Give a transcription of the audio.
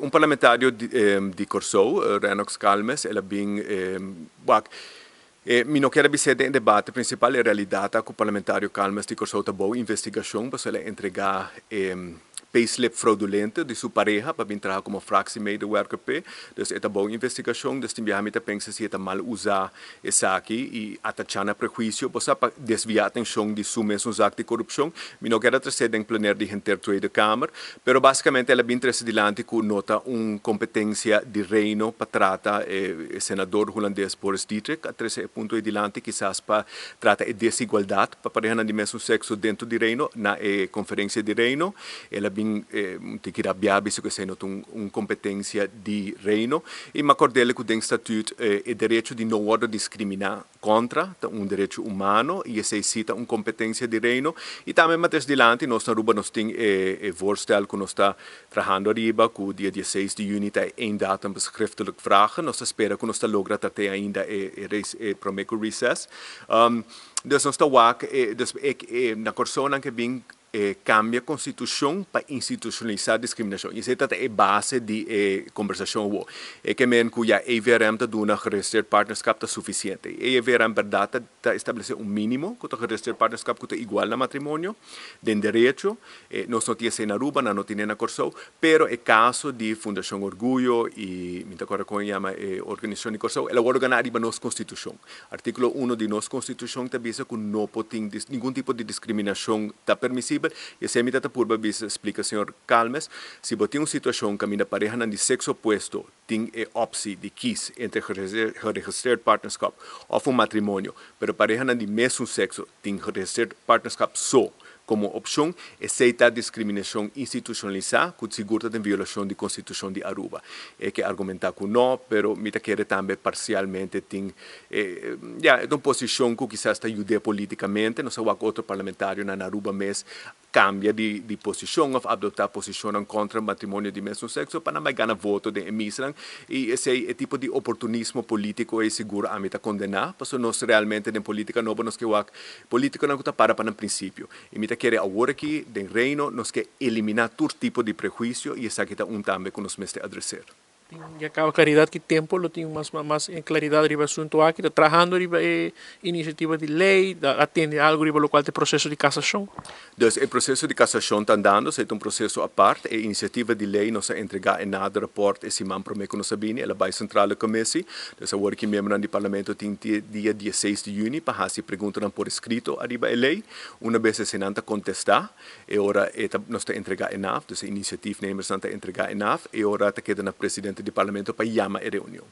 Un parlamentario di Corsou, Renox Calmes, ela bem, mi não quero dizer em debate principal é realidade que o parlamentário Calmes de Corsou está boa investigação para ele entregar payslip fraudulento de sua pareja para vir trabalhar como fractie-medewerker. Dus é boa investigação, dus também a gente pensa se é mal usar essa aqui e atachar prejuízo para desviar a atenção de sua mesma ato de corrupção. Mi não quero trazer em plenário de intertrade da Câmara, mas basicamente ela vem trazer adiante com nota competência de reino para tratar o senador holandês Boris Dietrich, a trazer ponto adiante quizás para tratar a desigualdade para pareja de mesmo sexo dentro do reino, na conferência de reino. Ela tem que rabiar isso que é competência de reino e me acordei que o estatuto é direito de não discriminar contra direito humano e essa cita competência de reino e também mais adiante nós na Aruba nós tem voorstel que nós está trabalhando arriba que o dia 16 de junho está em data para schriftelijk vragen nós espera que nós está logra até ainda prometo recess dus nós está na Corsona que bem cambia a Constituição para institucionalizar a discriminação. Isso é a base de conversação. É que men que a EVRM está dando registered partnership está suficiente. A EVRM, verdade, está estabelecer mínimo que o registered partnership que é igual no matrimônio, de direito, nós não temos na Aruba, não temos na Corsou, pero é caso de Fundação Orgulho e, me agora como chama, Organização de Corsou, ela organa arriba nossa Constituição. Artículo 1 de nossa Constituição está diz que não pode nenhum tipo de discriminação está permissível. E se me dá por explica, senhor Calmes, se você tem uma situação que a minha pareja de sexo oposto tem a opção de quis entre registered partnership ou um matrimônio, mas a pareja de mesmo sexo tem registered partnership só como opção, aceita a discriminação institucionalizada que segura a violação da Constituição de Aruba. É que argumentar que não, mas me quer também parcialmente tem uma posição que quizás está ajuda politicamente, não sei o outro parlamentário na Aruba mas cambia de posição ou adotar posição contra o matrimônio de mesmo sexo para não ganhar voto de emissão e esse tipo de oportunismo político é seguro a meta condenar, porque nós realmente em política não nos que o político não está para um princípio e me quer agora aqui dentro do reino nós que eliminar todo tipo de prejuízo e essa aqui é também que nós mestre adresar. E acaba claridade que tempo lo tem mais em claridade riba assunto aqui está trabalhando riba iniciativa de lei atende algo riba local de processo de cassação. Dus o processo de cassação está andando, é processo à parte, a iniciativa de lei nós entregar em nada rapport esse man prometo nós sabine, ela vai central da comissão, dus agora que membro do parlamento tem dia 16 de junho para fazer perguntas por escrito arriba a lei, uma vez se não contestar, e ora nós está entregar em NAF, dus a iniciativa membros está entregar em NAF, e ora está queda na presidente do parlamento para chamar a reunião.